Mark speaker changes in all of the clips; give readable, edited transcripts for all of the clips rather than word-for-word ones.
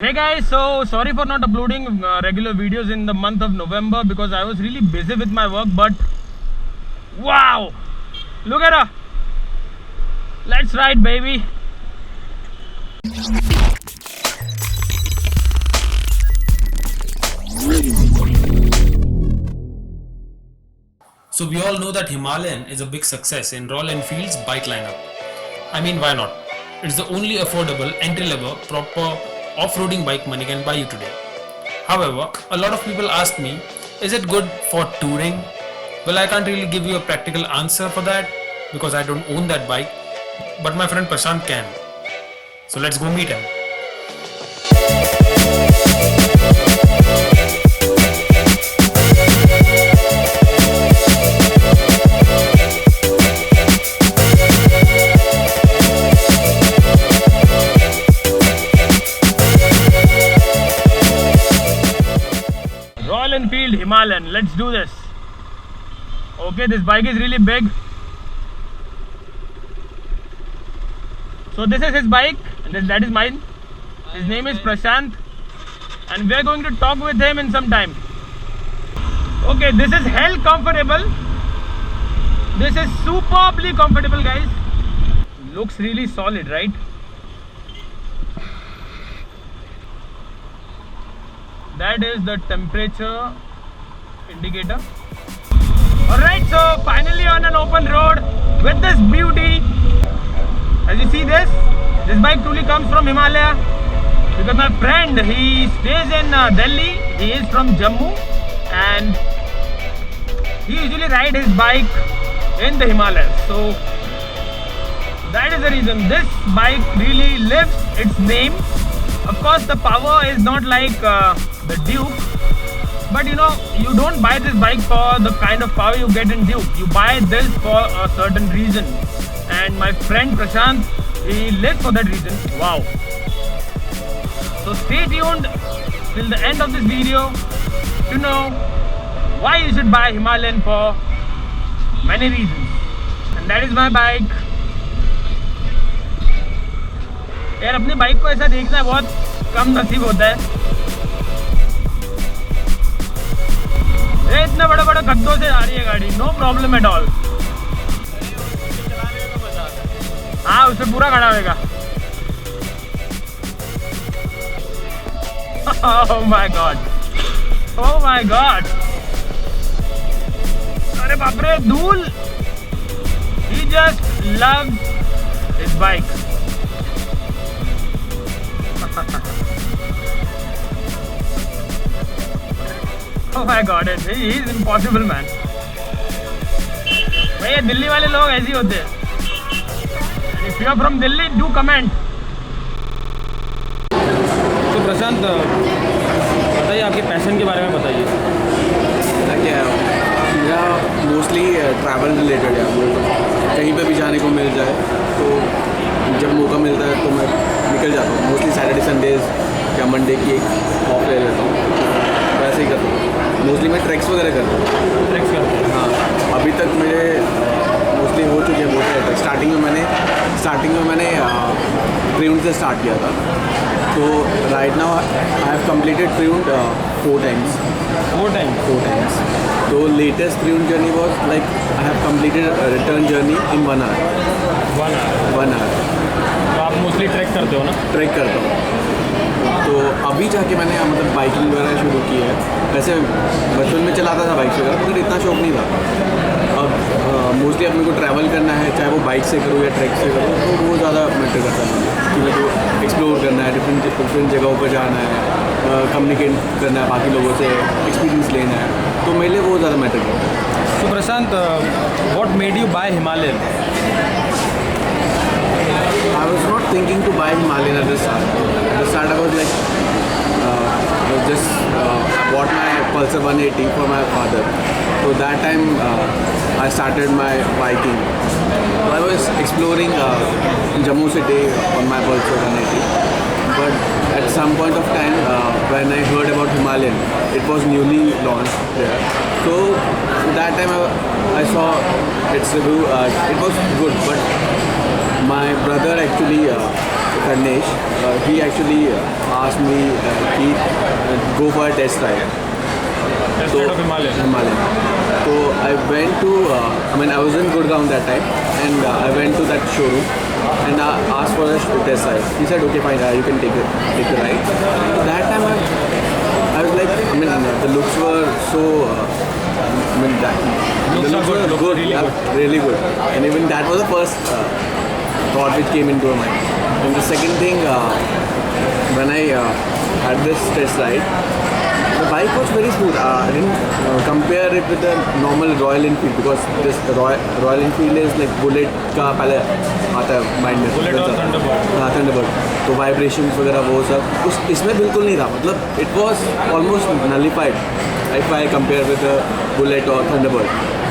Speaker 1: Hey guys, so sorry for not uploading regular videos in the month of November because I was really busy with my work, but wow, look at her. Let's ride, baby.
Speaker 2: So we all know that Himalayan is a big success in Royal Enfield's bike lineup. I mean, why not? It's the only affordable, entry-level, proper off-roading bike money can buy you today. However, a lot of people ask me, is it good for touring? Well, I can't really give you a practical answer for that because I don't own that bike, but my friend Prashant can. So let's go meet him.
Speaker 1: Royal Enfield Himalayan, let's do this. Okay, this bike is really big. So this is his bike and that is mine. His name is Prashant and we are going to talk with him in some time. Okay, this is hell comfortable. This is superbly comfortable, guys. Looks really solid, right? That is the temperature indicator. Alright, so finally on an open road with this beauty. As you see this bike truly comes from Himalaya because my friend, he stays in Delhi. He is from Jammu and he usually rides his bike in the Himalayas. So that is the reason this bike really lives its name. Of course, the power is not like the Duke, but you know, you don't buy this bike for the kind of power you get in Duke. You buy this for a certain reason, and my friend Prashant, he lives for that reason. Wow. So stay tuned till the end of this video to know why you should buy Himalayan for many reasons. And that is my bike. यार अपनी bike को ऐसा देखना बहुत कम नसीब होता है। ये इतने बड़े बड़े गड्ढों से आ रही है गाड़ी, नो प्रॉब्लम एट ऑल। हाँ, उससे पूरा खड़ा होगा। Oh my God, oh my God, अरे बाप रे, धूल। He just loves his bike. Oh my God, he is impossible, man. भैया दिल्ली वाले लोग ऐसे ही होते हैं. If you are from Delhi, do comment.
Speaker 2: तो प्रशांत, बताइए आपके पैशन के बारे में बताइए।
Speaker 3: क्या है, मेरा मोस्टली ट्रैवल रिलेटेड है। कहीं पे भी जाने को मिल जाए तो जब मौका मिलता है तो मैं निकल जाता हूँ। मोस्टली सैटरडे संडेज़ या मंडे की एक ऑफ ले लेता हूँ, वैसे ही करता हूँ। मोस्टली मैं ट्रैक्स वगैरह करता हूँ।
Speaker 2: ट्रैक्स करते हैं?
Speaker 3: हाँ, अभी तक मेरे मोस्टली हो चुके हैं बहुत तक। स्टार्टिंग में मैंने ट्रिउंड से स्टार्ट किया था। तो right now I have completed Triund 4 times.
Speaker 2: 4 times?
Speaker 3: तो latest Triund journey was like I have completed return journey in 1 hour. 1 hour.
Speaker 2: तो आप मोस्टली ट्रैक करते हो ना?
Speaker 3: ट्रैक करता हूँ। तो अभी जाके मैंने मतलब बाइकिंग वगैरह शुरू की है। वैसे बचपन में चलाता था बाइक वगैरह, मगर इतना शौक नहीं था। अब मोस्टली अपने को ट्रैवल करना है, चाहे वो बाइक से करूँ या ट्रैक से करूँ, तो वो ज़्यादा मैटर करता है कि मेरे को एक्सप्लोर करना है, डिफरेंट जगहों पर जाना है, कम्युनिकेट करना है बाकी लोगों से, एक्सपीरियंस लेना है, तो मेरे लिए वो ज़्यादा मैटर करता है।
Speaker 2: So Prashant, what made you buy Himalayan?
Speaker 3: I was not thinking to buy Himalayan at the start. At the start, I was like, I bought my Pulsar 180 for my father. So that time, I started my biking. So I was exploring Jammu city on my Pulsar 180. But at some point of time, when I heard about Himalayan, it was newly launched there. So that time I saw its review. It was good, but my brother actually Karnesh, he actually asked me go for a test ride.
Speaker 1: Test ride of Himalayan.
Speaker 3: So I went to, I was in Gurgaon that time, and I went to that showroom and I asked for a test ride. He said, okay, fine, you can take the ride. So that time I was like, the looks were so, the looks were good,
Speaker 1: really
Speaker 3: yeah,
Speaker 1: good.
Speaker 3: really good. And even that was the first thought which came into my mind. And the second thing, when I had this test ride, the bike was very smooth. I didn't compare it with the normal Royal Enfield because this Royal Enfield is like Bullet का पहले आता है mind में.
Speaker 1: Bullet और Thunderbird.
Speaker 3: हाँ, Thunderbird. तो vibrations वगैरह वो सब इसमें बिल्कुल नहीं था. मतलब it was almost nullified if I compare with the Bullet or Thunderbird.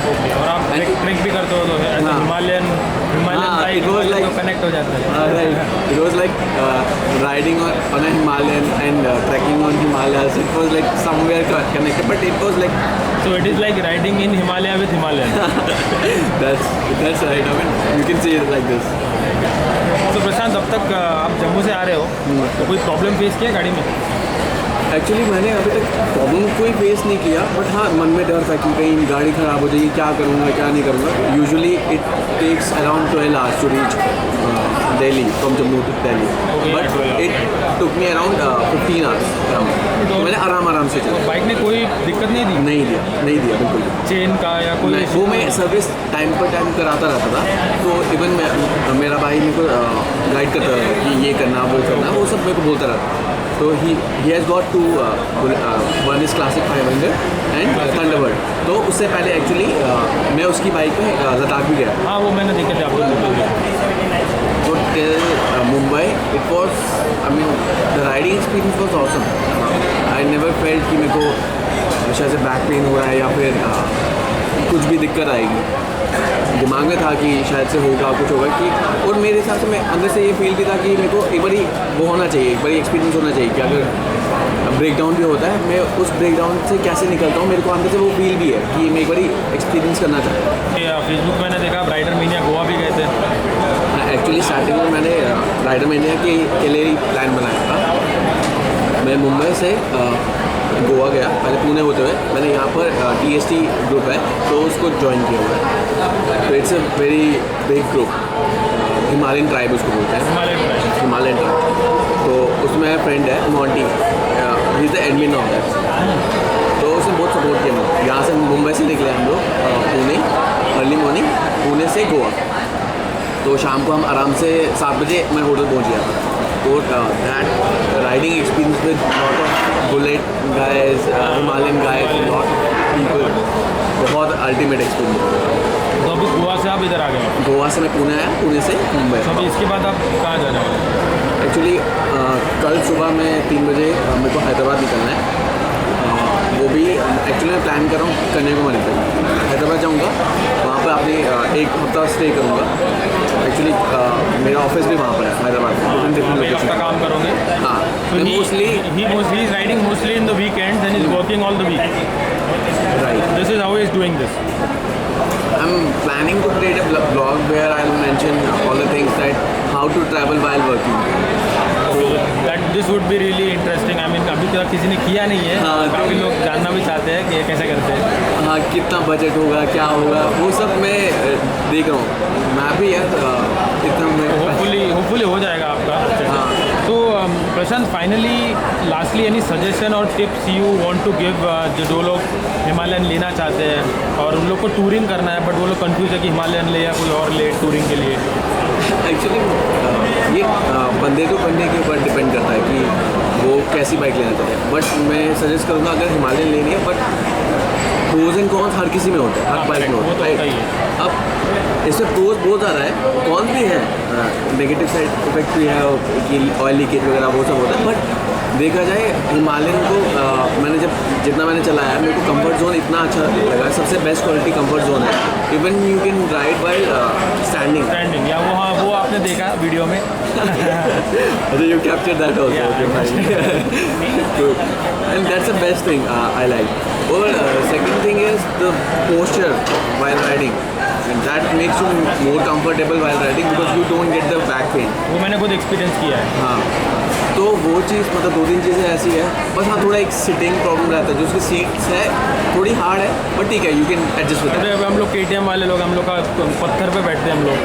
Speaker 1: Okay. और आप ट्रिक भी करते हो तो
Speaker 3: हाँ.
Speaker 1: हिमालयन
Speaker 3: it was like
Speaker 1: तो कनेक्ट हो जाता है.
Speaker 3: right. It was like riding on a Himalayan and trekking on Himalayas. It was like somewhere connected, but it was like
Speaker 1: So it is like riding in Himalaya with Himalayan.
Speaker 3: that's right. You can say it like this.
Speaker 1: तो प्रशांत, अब तक आप जम्मू से आ रहे हो तो कोई problem face किया गाड़ी में?
Speaker 3: एक्चुअली मैंने अभी तक प्रॉब्लम कोई फेस नहीं किया, बट हाँ मन में डर था कि कहीं गाड़ी ख़राब हो जाएगी, क्या करूँगा क्या नहीं करूँगा. Usually it takes around 12 hours to reach Delhi from Jammu to Delhi, but it took me around 15 hours around. तो मैंने आराम से चला.
Speaker 1: बाइक ने कोई दिक्कत नहीं दी?
Speaker 3: नहीं दिया बिल्कुल.
Speaker 1: चेन का या कोई
Speaker 3: नहीं, वो मैं सर्विस टाइम पर टाइम कराता रहता था. तो इवन मेरा भाई मेरे को गाइड करता था कि ये करना वो करना, वो सब मेरे को बोलता रहता. तो he has got two, one is Classic 500 and Thunderbird. तो उससे पहले एक्चुअली मैं उसकी बाइक में लद्दाख भी गया.
Speaker 1: हाँ, वो मैंने देखा था आपको.
Speaker 3: तो till Mumbai it was, the riding experience was awesome. I never felt कि मेरे को शायद से बैक पेन हो रहा है या फिर कुछ भी दिक्कत आएगी. दिमाग में था कि शायद से होगा कुछ होगा कि, और मेरे हिसाब से मैं अंदर से ये फील भी था कि मेरे को एक बारी वो होना चाहिए, एक बारी एक्सपीरियंस होना चाहिए कि अगर ब्रेक डाउन भी होता है मैं उस ब्रेक डाउन से कैसे निकलता हूँ. मेरे को अंदर से वो फील भी है कि मैं एक बारी एक्सपीरियंस करना चाहता हूँ.
Speaker 1: फेसबुक मैंने देखा राइडर मीनिया गोवा भी गए थे.
Speaker 3: एक्चुअली स्टार्टिंग में मैंने राइडर मीनिया के लिए प्लान बनाया था. मैं मुंबई से गोवा गया, पहले पुणे होते हुए मैंने यहाँ पर TST ग्रुप है तो उसको ज्वाइन किया हुआ है. तो it's a very big group, Himalayan tribe उसको बोलते हैं, हिमालयन ट्राइब. तो उसमें मेरा फ्रेंड है Monty, he is the admin of that. तो उसने बहुत सपोर्ट किया मुझे. यहाँ से मुंबई से निकले हम लोग पुणे, अर्ली मॉर्निंग पुणे से गोवा. तो शाम को हम आराम से 7 बजे मैं होटल पहुँच गया था. तो that riding experience with lot of bullet guys, Himalayan guys, lot of people, बहुत अल्टीमेट एक्सपीरियंस.
Speaker 1: तो अभी गोवा से आप इधर आ गए?
Speaker 3: गोवा से मैं पुणे आया, पुणे से मुंबई.
Speaker 1: तो अभी इसके बाद आप कहाँ जा रहे हो?
Speaker 3: एक्चुअली कल सुबह में 3 बजे मेरे को हैदराबाद निकलना है. वो भी एक्चुअली मैं प्लान कर रहा हूँ कन्याकुमारी तक. हैदराबाद जाऊँगा, वहाँ पर अपनी 1 हफ्ता स्टे करूँगा. एक्चुअली मेरा ऑफिस भी वहाँ पर है हैदराबाद में, डिफरेंट लोकेशन.
Speaker 1: काम करोगे?
Speaker 3: हाँ, मैं mostly
Speaker 1: he is riding mostly in the weekends and is working all the week.
Speaker 3: Right.
Speaker 1: This is how he is doing this.
Speaker 3: I'm planning to create a blog where I'll mention all the things that how to travel while working.
Speaker 1: That this would be really interesting. I mean, अभी तक किसी ने किया नहीं है.
Speaker 3: हाँ,
Speaker 1: काफ़ी लोग जानना भी चाहते हैं कि ये कैसे करते हैं.
Speaker 3: हाँ, कितना बजट होगा, क्या होगा, वो सब मैं देख रहा हूँ. मैं भी यार इतना मैं
Speaker 1: होपफुली हो जाएगा आपका.
Speaker 3: हाँ.
Speaker 1: तो Prashant, finally lastly any suggestion और tips you want to give जो लोग हिमालयन लेना चाहते हैं और उन लोग को टूरिंग करना है बट वो लोग कंफ्यूज है कि हिमालयन ले या कोई और ले टूरिंग के लिए?
Speaker 3: एक्चुअली ये बंदे टू बंदे के ऊपर डिपेंड करता है कि वो कैसी बाइक लेना चाहते हैं. बट मैं सजेस्ट करूँगा अगर हिमालयन लेनी है, बट प्रोज एंड कॉन्स हर किसी में होता है, हर बाइक में होता है. अब इसमें प्रोज बहुत ज़्यादा है, कॉन्स भी है, नेगेटिव साइड इफेक्ट भी है कि ऑयल लीकेज वगैरह वो सब होता है. बट देखा जाए हिमालयन को मैंने जितना मैंने चलाया मेरे को कंफर्ट जोन इतना अच्छा लगा. सबसे बेस्ट क्वालिटी कंफर्ट जोन है. Even you can ride bye standing.
Speaker 1: या वो आपने देखा वीडियो में?
Speaker 3: अच्छा, you captured that also.
Speaker 1: Yeah,
Speaker 3: okay, fine. Good. And that's the best thing I like. Or second thing is the posture while riding. And that makes you more comfortable while riding because you don't get the back pain.
Speaker 1: वो मैंने खुद experience किया है.
Speaker 3: हाँ, तो वो चीज़ मतलब 2-3 चीज़ें ऐसी है. बस हाँ, थोड़ा एक सिटिंग प्रॉब्लम रहता है, जो उसकी सीट्स है थोड़ी हार्ड है, बट ठीक है, यू कैन एडजस्ट विद
Speaker 1: अरे हम लोग KTM वाले लोग, हम लोग का पत्थर पे बैठते हैं हम लोग.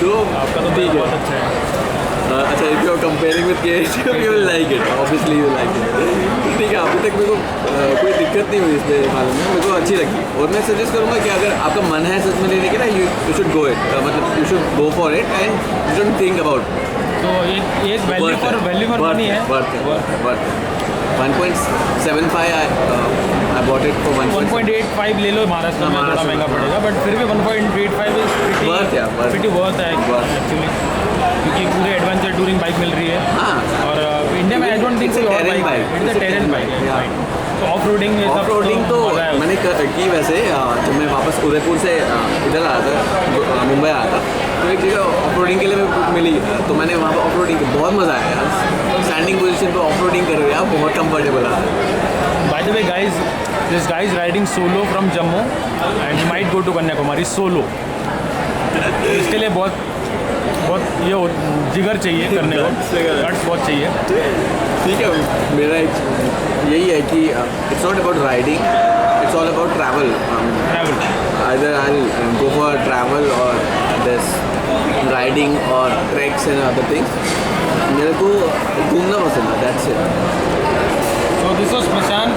Speaker 3: तो
Speaker 1: आपका तो
Speaker 3: ठीक है.
Speaker 1: बहुत अच्छा है.
Speaker 3: अच्छा, if you are comparing with KTM you will like it, obviously you like it. ठीक है, अभी तक मेरे को कोई दिक्कत नहीं हुई इसमें मालूम है, मेरे को अच्छी लगी. और मैं सजेस्ट करूँगा कि अगर आपका मन है सच में लेने के ना, यू शुड गो इट, मतलब you should go for it and you don't think about.
Speaker 1: तो एक वैल्यू फॉर मनी है.
Speaker 3: Worth 1.75 I bought it for
Speaker 1: 1.85 ले लो महाराष्ट्र में, थोड़ा महंगा पड़ेगा, बट फिर भी 1.85 इज
Speaker 3: वर्थ है,
Speaker 1: प्रीटी वर्थ है एक्चुअली, क्योंकि पूरे एडवेंचर टूरिंग बाइक मिल रही है.
Speaker 3: हाँ.
Speaker 1: और इंडिया में आई डोंट थिंक कोई और बाइक है. इट्स अ टेरेन बाइक है. तो ऑफ रोडिंग
Speaker 3: तो मैंने की वैसे. जब मैं वापस उदयपुर से इधर आया था, मुंबई आया था, तो एक जगह ऑफ रोडिंग के लिए मिली, तो मैंने वहाँ पर ऑफ रोडिंग बहुत मज़ा आया यार. स्टैंडिंग पोजीशन पे ऑफ रोडिंग कर रहे हैं, बहुत कंफर्टेबल है.
Speaker 1: By the way guys, this guy is riding solo from Jammu and he might go to Kanyakumari solo. इसके लिए बहुत ये जिगर चाहिए करने को, गट्स बहुत चाहिए.
Speaker 3: ठीक है, मेरा यही है कि it's not about riding, it's all about travel. Either I'll go for travel or this riding or treks and other things. मेरे को घूमना पसंद है, that's it.
Speaker 1: So this was Prashant,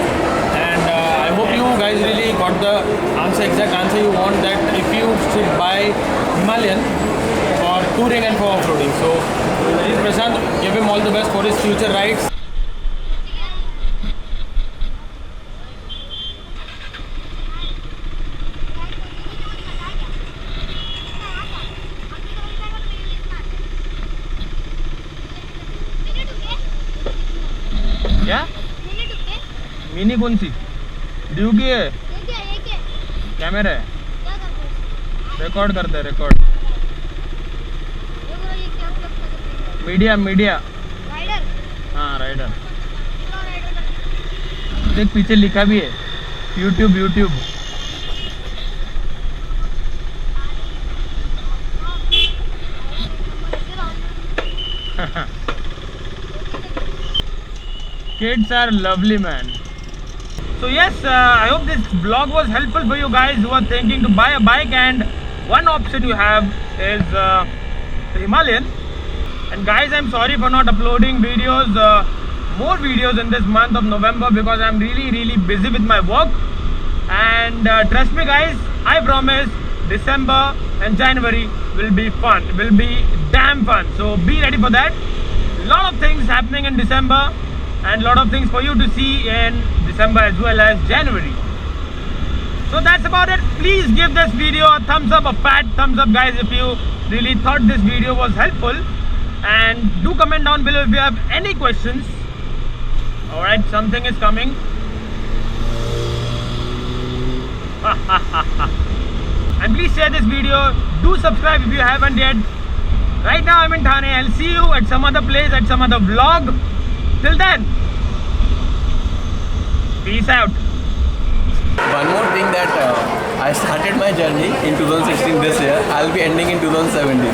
Speaker 1: and I hope you guys really got the exact answer you want, that if you should buy Himalayan for touring and for off-roading. So this is Prashant, give him all the best for his future rides. क्या mini कौन C due की है? Camera है, record करते, record. Media. हाँ, rider. देख पीछे लिखा भी है YouTube. Kids are lovely, man. So yes, I hope this vlog was helpful for you guys who are thinking to buy a bike, and one option you have is the Himalayan. And guys, I'm sorry for not uploading videos, more videos in this month of November, because I'm really busy with my work. And trust me guys, I promise December and January will be fun, will be damn fun. So be ready for that. Lot of things happening in December, and lot of things for you to see in December as well as January. So that's about it. Please give this video a thumbs up, a fat thumbs up guys, if you really thought this video was helpful, and do comment down below if you have any questions. Alright, something is coming. And please share this video, do subscribe if you haven't yet. Right now I'm in Thane. I'll see you at some other place, at some other vlog. Till then, peace out.
Speaker 3: One more thing, that I started my journey in 2016 this year. I'll be ending in 2017.